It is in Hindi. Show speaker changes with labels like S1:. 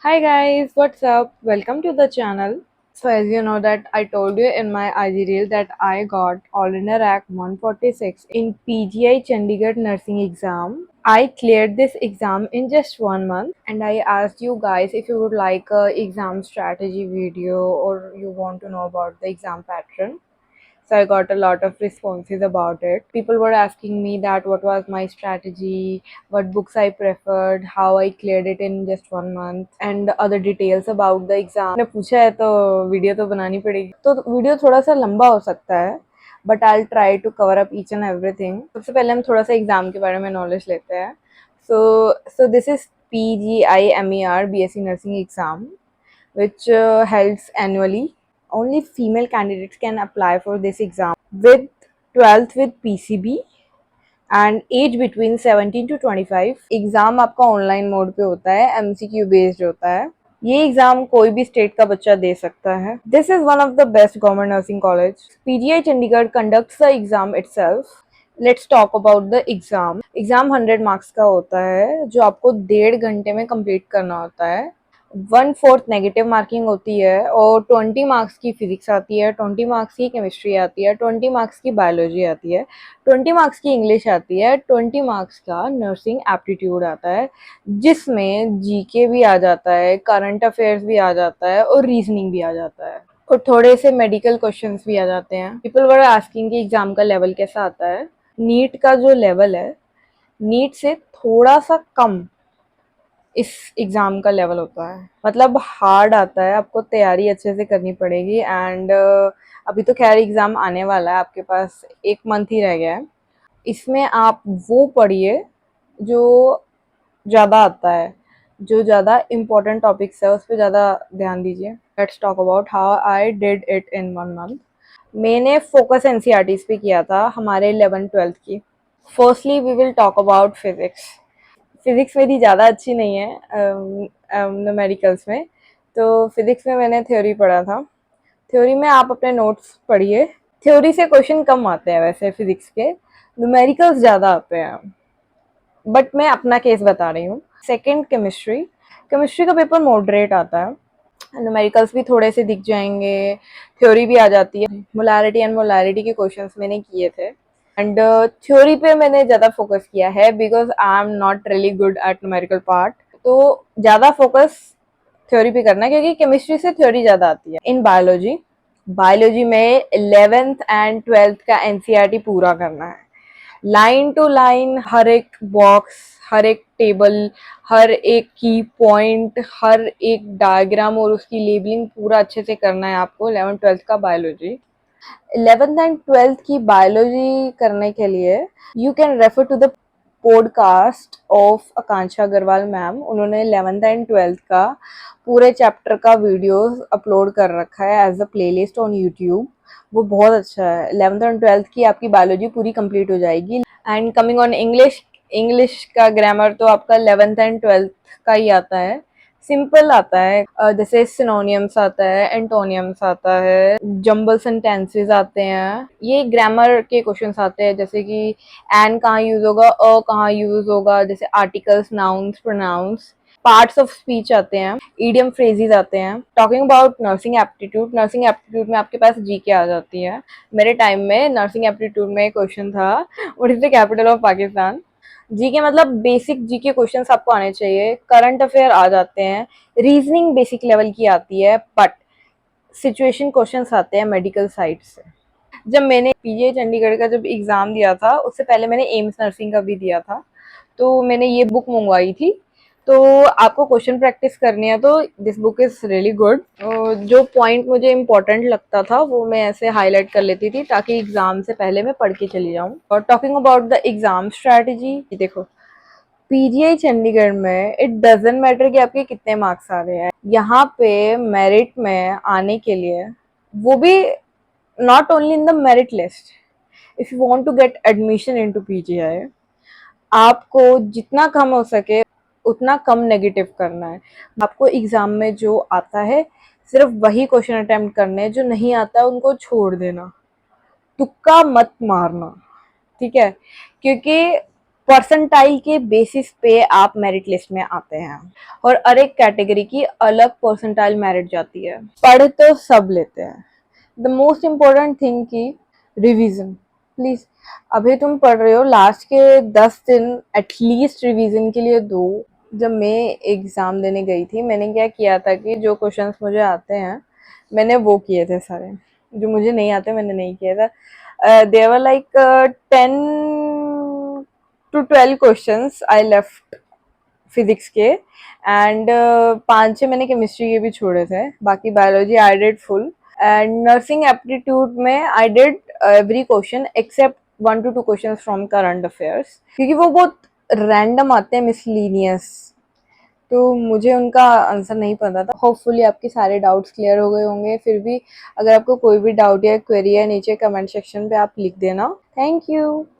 S1: Hi guys, what's up? Welcome to the channel. So as you know that I told you in my IG reel that I got All India Rank 146 in PGI Chandigarh nursing exam. I cleared this exam in just 1 month and I asked you guys if you would like a exam strategy video or you want to know about the exam pattern. So I got a lot of responses about it. People were asking me that what was my strategy, what books I preferred, how I cleared it in just 1 month, and other details about the exam. मैंने पूछा है तो वीडियो तो बनानी पड़ेगी, तो वीडियो थोड़ा सा लंबा हो सकता है, but I try to cover up each and everything. सबसे पहले हम थोड़ा सा एग्जाम के बारे में नॉलेज लेते हैं. So this is PGIMER BSc Nursing exam, which held annually. Only female candidates can apply for this exam with 12th with PCB and age between 17 to 25. Exam आपका ऑनलाइन मोड पे होता है, MCQ बेस्ड होता है. ये एग्जाम कोई भी स्टेट का बच्चा दे सकता है. This is one of the best government nursing college. PGI Chandigarh conducts the exam itself. Let's talk about the exam 100 marks का होता है जो आपको 1.5 घंटे में कंप्लीट करना होता है. 1/4 नेगेटिव मार्किंग होती है और 20 मार्क्स की फिजिक्स आती है, 20 मार्क्स की केमिस्ट्री आती है, 20 मार्क्स की बायोलॉजी आती है, 20 मार्क्स की इंग्लिश आती है, 20 मार्क्स का नर्सिंग एप्टीट्यूड आता है, जिसमें जीके भी आ जाता है, करंट अफेयर्स भी आ जाता है और रीजनिंग भी आ जाता है और थोड़े से मेडिकल क्वेश्चंस भी आ जाते हैं. पीपल वर आस्किंग कि एग्जाम का लेवल कैसा आता है. नीट का जो लेवल है, नीट से थोड़ा सा कम इस एग्जाम का लेवल होता है. मतलब हार्ड आता है, आपको तैयारी अच्छे से करनी पड़ेगी. एंड अभी तो खैर एग्जाम आने वाला है, आपके पास 1 मंथ ही रह गया है. इसमें आप वो पढ़िए जो ज़्यादा आता है, जो ज़्यादा इम्पोर्टेंट टॉपिक्स है उस पर ज़्यादा ध्यान दीजिए. Let's talk about how I did it in 1 month. मैंने फोकस एनसीईआरटीज पे किया था हमारे 11th-12th की. Firstly we will talk about physics. Physics मेरी ज़्यादा अच्छी नहीं है न्यूमेरिकल्स में, तो फिजिक्स में मैंने थ्योरी पढ़ा था. थ्योरी में आप अपने नोट्स पढ़िए. थ्योरी से क्वेश्चन कम आते हैं वैसे फिजिक्स के, न्यूमेरिकल्स ज़्यादा आते हैं, बट मैं अपना केस बता रही हूँ. Second chemistry. केमिस्ट्री का पेपर मॉडरेट आता है, न्यूमेरिकल्स भी थोड़े से दिख जाएंगे, थ्योरी भी आ जाती है. मोलारिटी एंड मोलारिटी के क्वेश्चंस मैंने किए थे एंड थ्योरी पे मैंने ज़्यादा फोकस किया है because I am not really good at numerical part. तो ज़्यादा फोकस थ्योरी पे करना है क्योंकि केमिस्ट्री से थ्योरी ज़्यादा आती है. इन बायोलॉजी, बायोलॉजी में 11th and 12th का एनसीईआरटी पूरा करना है, लाइन टू लाइन. हर एक बॉक्स, हर एक टेबल, हर एक की पॉइंट, हर एक डायग्राम और उसकी लेबलिंग पूरा अच्छे से करना है आपको 11th-12th का बायोलॉजी. 11th and 12th की बायोलॉजी करने के लिए you can refer to the podcast of Akanksha Agarwal ma'am. उन्होंने 11th and 12th का पूरे चैप्टर का वीडियोस अपलोड कर रखा है as a playlist on YouTube. वो बहुत अच्छा है. 11th और 12th की आपकी बायोलॉजी पूरी कंप्लीट हो जाएगी. And coming on English, English का ग्रामर तो आपका 11th and 12th का ही आता है, सिंपल आता है. जैसे सिनोनियम्स आता है, एंटोनियम्स आता है, जंबल सेंटेंसेस आते हैं. ये ग्रामर के क्वेश्चंस आते हैं जैसे कि एन कहाँ यूज होगा, कहाँ यूज होगा, जैसे articles, nouns, pronouns. Parts of speech आते हैं, इडियम फ्रेजेस आते हैं. Talking about nursing aptitude, nursing aptitude में आपके पास जीके आ जाती है. मेरे टाइम में नर्सिंग एप्टीट्यूड में एक क्वेश्चन था, what is the capital of Pakistan. GK मतलब बेसिक जीके क्वेश्चंस आपको आने चाहिए. करंट अफेयर आ जाते हैं, रीजनिंग बेसिक लेवल की आती है, बट सिचुएशन क्वेश्चंस आते हैं मेडिकल साइड से. जब मैंने PGI चंडीगढ़ का जब एग्जाम दिया था उससे पहले मैंने एम्स नर्सिंग का भी दिया था, तो मैंने ये बुक मंगवाई थी. तो आपको क्वेश्चन प्रैक्टिस करनी है तो this book is really good. जो पॉइंट मुझे इम्पोर्टेंट लगता था वो मैं ऐसे हाईलाइट कर लेती थी ताकि एग्जाम से पहले मैं पढ़ के चली जाऊँ. और talking about the exam strategy, देखो PGI चंडीगढ़ में इट डजेंट मैटर कि आपके कितने मार्क्स आ रहे हैं. यहाँ पे मेरिट में आने के लिए, वो भी not only in the merit list, if you want to get admission into PGI, आपको जितना कम हो सके उतना कम नेगेटिव करना है. आपको एग्जाम में जो आता है सिर्फ वही क्वेश्चन अटेम्प्ट करने हैं, जो नहीं आता है उनको छोड़ देना. तुक्का मत मारना, ठीक है, क्योंकि परसेंटाइल के बेसिस पे आप मेरिट लिस्ट में आते हैं और हर एक कैटेगरी की अलग परसेंटाइल मेरिट जाती है। पढ़ तो सब लेते हैं, द मोस्ट इम्पोर्टेंट थिंग की रिवीजन। प्लीज अभी तुम पढ़ रहे हो, लास्ट के 10 दिन एटलीस्ट रिवीजन के लिए दो। जब मैं एग्जाम देने गई थी, मैंने क्या किया था कि जो क्वेश्चंस मुझे आते हैं मैंने वो किए थे सारे, जो मुझे नहीं आते मैंने नहीं किया था। There were like 10 to 12 questions I left physics के, एंड 5-6 मैंने केमिस्ट्री के भी छोड़े थे, बाकी biology I did full. And nursing aptitude में I did every question except 1 to 2 question from current affairs, क्योंकि वो बहुत रैंडम आते हैं, मिसलीनियस, तो मुझे उनका आंसर नहीं पता था। होपफुली आपके सारे डाउट्स क्लियर हो गए होंगे। फिर भी अगर आपको कोई भी डाउट या क्वेरी है, नीचे कमेंट सेक्शन पे आप लिख देना। Thank you.